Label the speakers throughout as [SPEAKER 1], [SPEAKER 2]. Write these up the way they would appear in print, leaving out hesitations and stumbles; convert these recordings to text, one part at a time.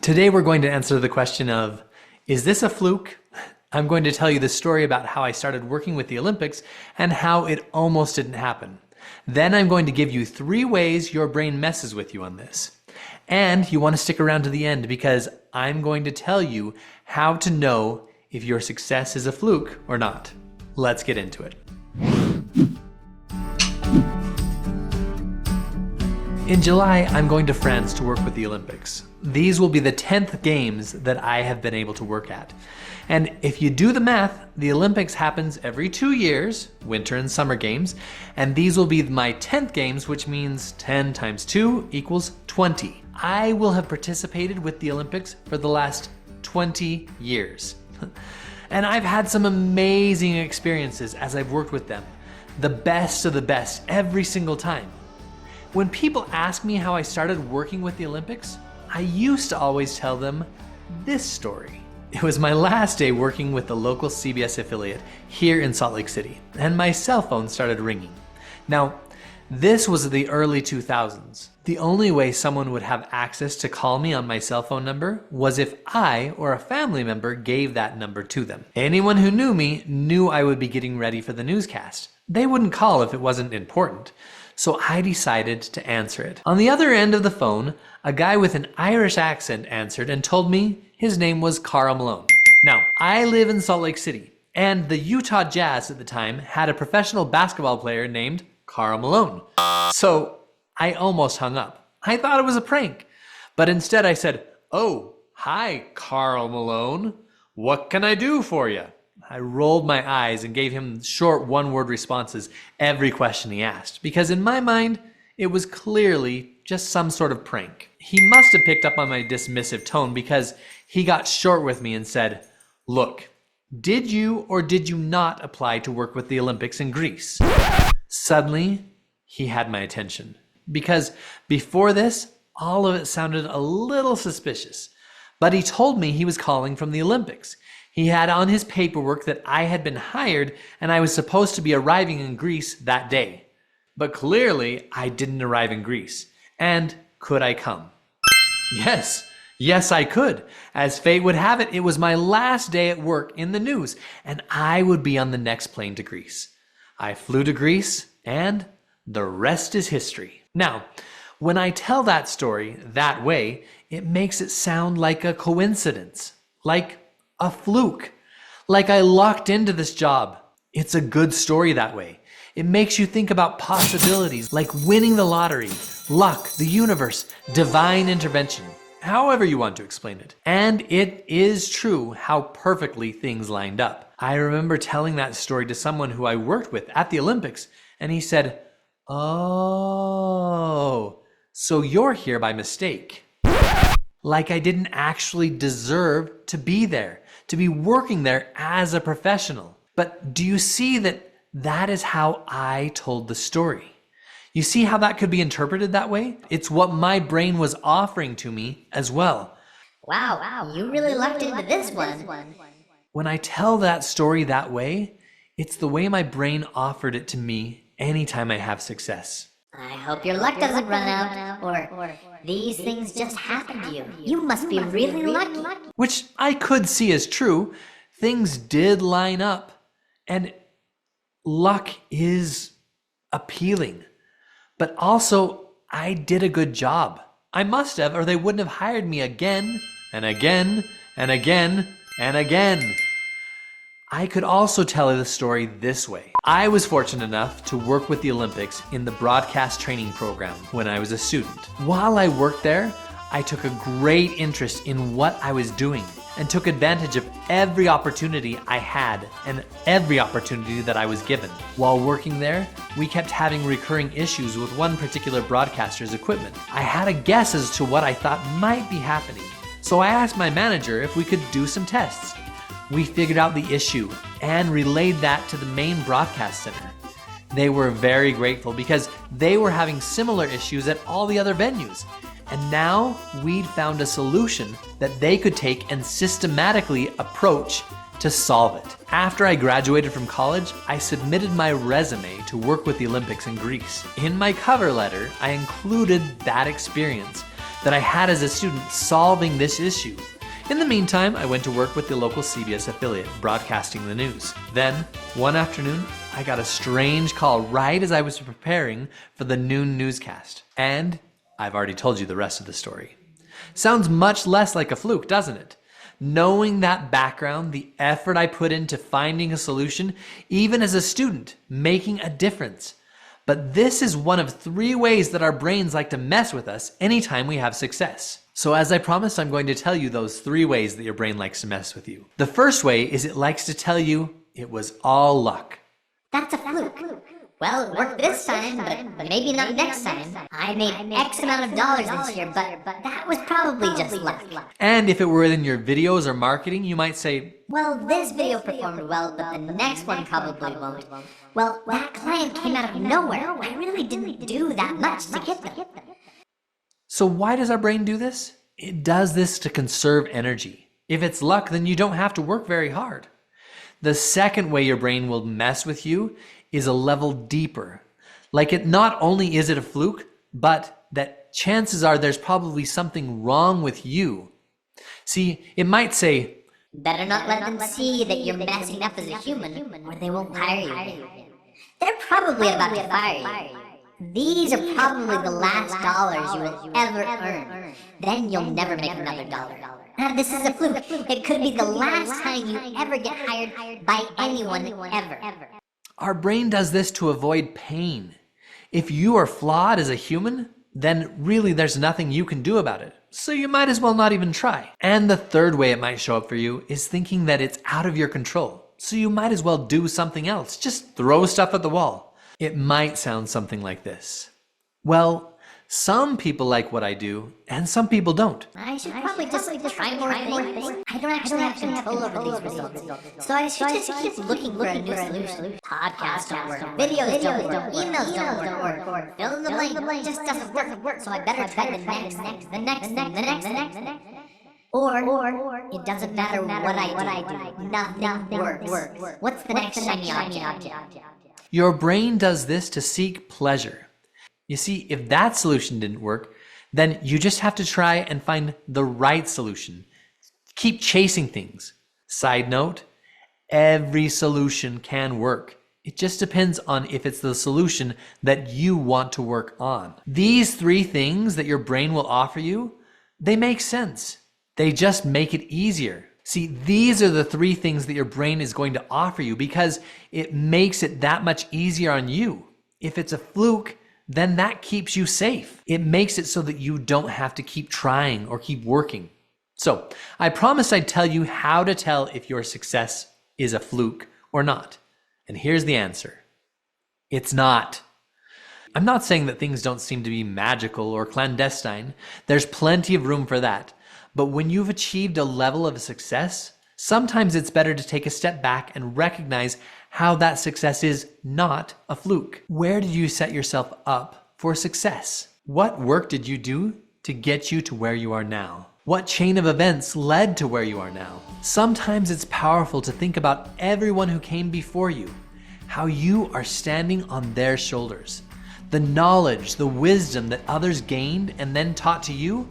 [SPEAKER 1] Today we're going to answer the question of, is this a fluke? I'm going to tell you the story about how I started working with the Olympics and how it almost didn't happen. Then I'm going to give you 3 ways your brain messes with you on this. And you want to stick around to the end because I'm going to tell you how to know if your success is a fluke or not. Let's get into it. In July, I'm going to France to work with the Olympics. These will be the 10th games that I have been able to work at. And if you do the math, the Olympics happens every 2 years, winter and summer games, and these will be my 10th games, which means 10 times 2 equals 20. I will have participated with the Olympics for the last 20 years. And I've had some amazing experiences as I've worked with them. The best of the best every single time. When people ask me how I started working with the Olympics, I used to always tell them this story. It was my last day working with the local CBS affiliate here in Salt Lake City, and my cell phone started ringing. Now, this was the early 2000s. The only way someone would have access to call me on my cell phone number was if I or a family member gave that number to them. Anyone who knew me knew I would be getting ready for the newscast. They wouldn't call if it wasn't important. So I decided to answer it. On the other end of the phone, a guy with an Irish accent answered and told me his name was Karl Malone. Now, I live in Salt Lake City, and the Utah Jazz at the time had a professional basketball player named Karl Malone. So I almost hung up. I thought it was a prank, but instead I said, "Oh, hi, Karl Malone. What can I do for you?" I rolled my eyes and gave him short one-word responses every question he asked, because in my mind, it was clearly just some sort of prank. He must have picked up on my dismissive tone because he got short with me and said, "Look, did you or did you not apply to work with the Olympics in Greece?" Suddenly, he had my attention, because before this, all of it sounded a little suspicious. But he told me he was calling from the Olympics. He had on his paperwork that I had been hired and I was supposed to be arriving in Greece that day. But clearly, I didn't arrive in Greece. And could I come? Yes, I could. As fate would have it, it was my last day at work in the news, and I would be on the next plane to Greece. I flew to Greece, and the rest is history. Now, when I tell that story that way, it makes it sound like a coincidence, like a fluke, like I lucked into this job. It's a good story that way. It makes you think about possibilities like winning the lottery, luck, the universe, divine intervention, however you want to explain it. And it is true how perfectly things lined up. I remember telling that story to someone who I worked with at the Olympics, and he said, "Oh, so you're here by mistake." Like I didn't actually deserve to be there, to be working there as a professional. But do you see that that is how I told the story? You see how that could be interpreted that way? It's what my brain was offering to me as well.
[SPEAKER 2] Wow, you really lucked into this one.
[SPEAKER 1] When I tell that story that way, it's the way my brain offered it to me anytime I have success.
[SPEAKER 2] I hope your luck doesn't run out, or these things just happen to you. You must be really lucky.
[SPEAKER 1] Which I could see as true. Things did line up, and luck is appealing. But also, I did a good job. I must have, or they wouldn't have hired me again, and again, and again, and again. I could also tell the story this way. I was fortunate enough to work with the Olympics in the broadcast training program when I was a student. While I worked there, I took a great interest in what I was doing and took advantage of every opportunity I had and every opportunity that I was given. While working there, we kept having recurring issues with one particular broadcaster's equipment. I had a guess as to what I thought might be happening, so I asked my manager if we could do some tests. We figured out the issue and relayed that to the main broadcast center. They were very grateful because they were having similar issues at all the other venues. And now we'd found a solution that they could take and systematically approach to solve it. After I graduated from college, I submitted my resume to work with the Olympics in Greece. In my cover letter, I included that experience that I had as a student solving this issue. In the meantime, I went to work with the local CBS affiliate, broadcasting the news. Then, one afternoon, I got a strange call right as I was preparing for the noon newscast. And I've already told you the rest of the story. Sounds much less like a fluke, doesn't it? Knowing that background, the effort I put into finding a solution, even as a student, making a difference. But this is one of 3 ways that our brains like to mess with us anytime we have success. So as I promised, I'm going to tell you those 3 ways that your brain likes to mess with you. The first way is it likes to tell you it was all luck.
[SPEAKER 2] That's a fluke. Well, it worked this time, but maybe not next time. I made X amount of dollars this year, but that was probably just luck.
[SPEAKER 1] And if it were in your videos or marketing, you might say,
[SPEAKER 2] well, this video performed well, but the next one probably won't. Well, that client came out of nowhere. I really didn't do that much to get them.
[SPEAKER 1] so why does our brain do this? It does this to conserve energy. If it's luck, then you don't have to work very hard. The second way your brain will mess with you is a level deeper. Like it not only is it a fluke, but that chances are there's probably something wrong with you. See, it might say,
[SPEAKER 2] better not let them see that you're messing up as a human, or they won't hire you. They're probably about to fire you. These are probably the last dollars you will ever earn. Then you'll never make another dollar. This is a fluke. It could be the last time you ever get hired by anyone ever.
[SPEAKER 1] our brain does this to avoid pain. If you are flawed as a human, then really there's nothing you can do about it. So you might as well not even try. And the third way it might show up for you is thinking that it's out of your control. So you might as well do something else. Just throw stuff at the wall. It might sound something like this. Well, some people like what I do, and some people don't.
[SPEAKER 2] I should probably just try more things. I don't actually have control over these results. So I should just keep looking for a new solution. Podcasts don't work, videos don't work, emails don't work, or fill in the blank just doesn't work. So I better try the next. Or it doesn't matter what I do. Nothing works. What's the next shiny object?
[SPEAKER 1] Your brain does this to seek pleasure. You see, if that solution didn't work, then you just have to try and find the right solution. Keep chasing things. Side note, every solution can work. It just depends on if it's the solution that you want to work on. These three things that your brain will offer you, they make sense. They just make it easier. See, these are the three things that your brain is going to offer you because it makes it that much easier on you. If it's a fluke, then that keeps you safe. It makes it so that you don't have to keep trying or keep working. So I promised I'd tell you how to tell if your success is a fluke or not. And here's the answer. It's not. I'm not saying that things don't seem to be magical or clandestine. There's plenty of room for that. But when you've achieved a level of success, sometimes it's better to take a step back and recognize how that success is not a fluke. Where did you set yourself up for success? What work did you do to get you to where you are now? What chain of events led to where you are now? Sometimes it's powerful to think about everyone who came before you, how you are standing on their shoulders. The knowledge, the wisdom that others gained and then taught to you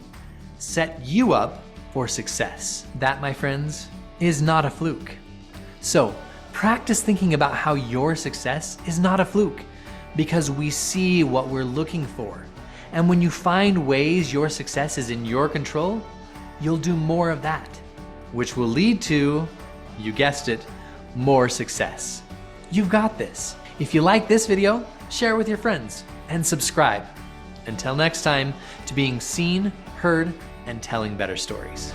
[SPEAKER 1] set you up for success. That, my friends, is not a fluke. So, practice thinking about how your success is not a fluke because we see what we're looking for. And when you find ways your success is in your control, you'll do more of that, which will lead to, you guessed it, more success. You've got this. If you like this video, share it with your friends and subscribe. Until next time, to being seen, heard, and telling better stories.